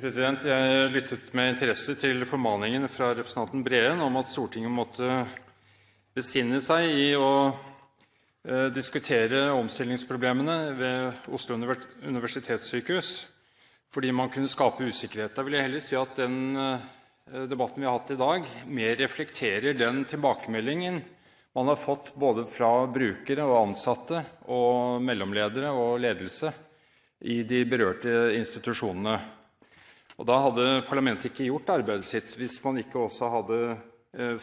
Jeg lyttet med interesse til formaningen fra representanten Breen om at Stortinget måtte besinne seg i å diskutere omstillingsproblemene ved Oslo universitetssykehus, fordi man kunne skape usikkerhet. Da vil jeg heller si at den debatten vi har hatt i dag, mer reflekterer den tilbakemeldingen man har fått både fra brukere og ansatte og mellomledere og ledelse i de berørte institusjonene. Og da hadde parlamentet ikke gjort arbeidet sitt hvis man ikke også hadde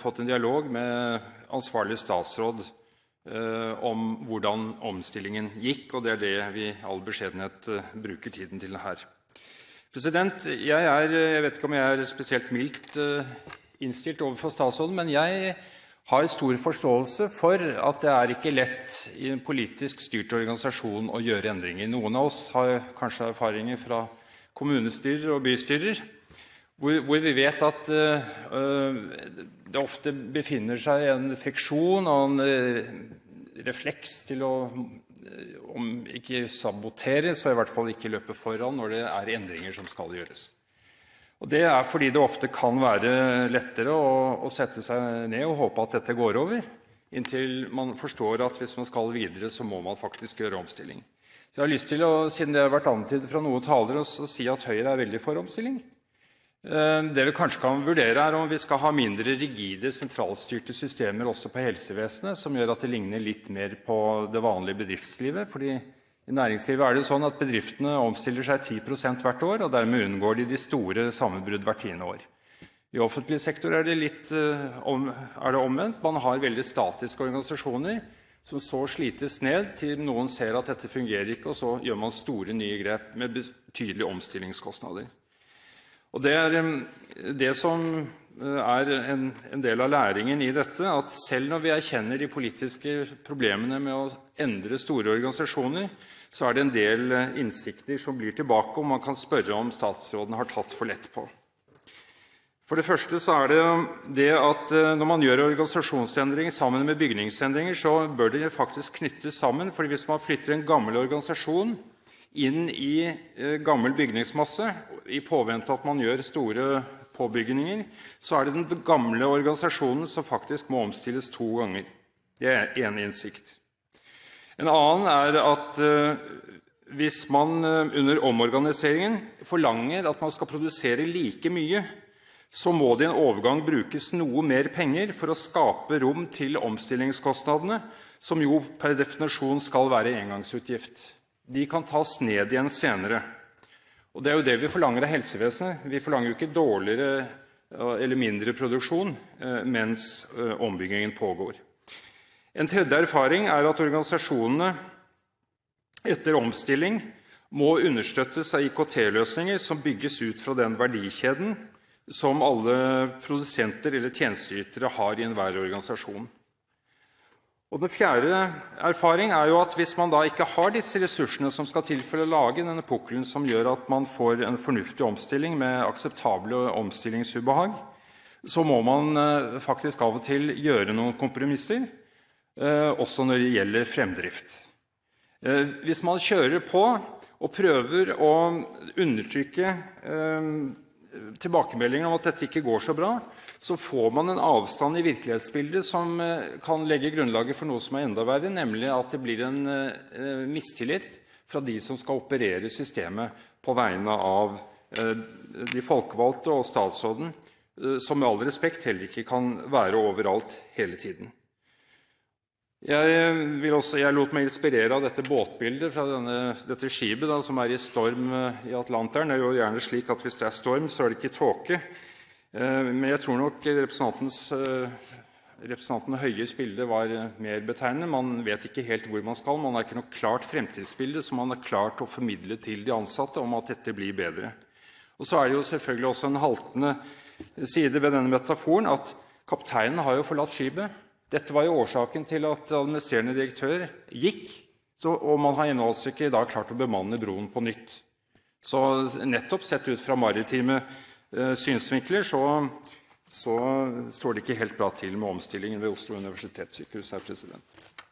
fått en dialog med ansvarlig statsråd om hvordan omstillingen gikk, og det er det vi i all beskjedenhet bruker tiden til her. Jeg vet ikke om jeg er spesielt mildt innstilt overfor statsråden, men jeg har stor forståelse for at det er ikke lett i en politisk styrt organisasjon å gjøre endringer. Noen av oss har kanskje erfaringer fra kommunestyrer og bystyrer, hvor vi vet at det ofte befinner seg en friksjon og en refleks til å, om ikke sabotere, så i hvert fall ikke løpe foran når det er endringer som skal gjøres. Og det er fordi det ofte kan være lettere å sette seg ned og håpe at dette går over, inntil man forstår at hvis man skal videre, så må man faktisk gjøre omstilling. Så jeg har lyst til, siden det har vært antydet fra noen talere, å si at Høyre er veldig for omstilling. Det vi kanskje kan vurdere er om vi skal ha mindre rigide, sentralstyrte systemer også på helsevesenet, som gjør at det ligner litt mer på det vanlige bedriftslivet. Fordi i næringslivet er det sånn at bedriftene omstiller seg 10% hvert år, og dermed unngår de store sammenbrudd hvert 10. år. I offentlig sektor er det omvendt. Man har veldig statiske organisasjoner, som så slites ned til noen ser at dette fungerer ikke, og så gjør man store nye grep med betydelige omstillingskostnader. Og det er det som er en del av læringen i dette, at selv når vi erkjenner de politiske problemene med å endre store organisasjoner, så er det en del innsikter som blir tilbake, og man kan spørre om statsråden har tatt for lett på. For det første så er det at når man gjør organisasjonsendringer sammen med bygningsendringer, så bør det faktisk knyttes sammen, for hvis man flytter en gammel organisasjon inn i gammel bygningsmasse, i påvente at man gjør store påbygninger, så er det den gamle organisasjonen som faktisk må omstilles 2 ganger. Det er en innsikt. En annen er at hvis man under omorganiseringen forlanger at man skal produsere like mye, så må det i en overgang brukes noe mer penger for å skape rom til omstillingskostnadene, som jo per definisjon skal være engangsutgift. De kan tas ned igjen senere. Og det er jo det vi forlanger av helsevesenet. Vi forlanger jo ikke dårligere eller mindre produksjon mens ombyggingen pågår. En tredje erfaring er at organisasjonene etter omstilling må understøttes av IKT-løsninger som bygges ut fra den verdikjeden som alle produsenter eller tjenesteytere har i enhver organisasjon. Og den fjerde erfaring er jo at hvis man da ikke har disse ressursene som skal til for å lage denne pukkelen som gjør at man får en fornuftig omstilling med akseptable omstillingsubehag, så må man faktisk av og til gjøre noen kompromisser, også når det gjelder fremdrift. Hvis man kjører på og prøver å undertrykke tilbakemeldinger om at dette ikke går så bra, så får man en avstand i virkelighetsbildet som kan legge grunnlaget for noe som er enda verre, nemlig at det blir en mistillit fra de som skal operere systemet på vegne av de folkevalgte og statsråden, som med all respekt heller ikke kan være overalt hele tiden. Jeg lot meg inspirere av dette båtbildet fra dette skipet da, som er i storm i Atlanteren. Det er jo gjerne slik at hvis det er storm, så er det ikke tåke. Men jeg tror nok representanten Høies bilde var mer betegnende. Man vet ikke helt hvor man skal. Man har ikke noe klart fremtidsbilde som man har klart å formidle til de ansatte om at dette blir bedre. Og så er det jo selvfølgelig også en haltende side ved denne metaforen at kapteinen har jo forlatt skipet. Dette var jo årsaken til at administrerende direktør gikk, og man har ennå altså ikke da klart å bemanne broen på nytt. Så nettopp sett ut fra maritime synsvinkler, så står det ikke helt bra til med omstillingen ved Oslo universitetssykehus her, president.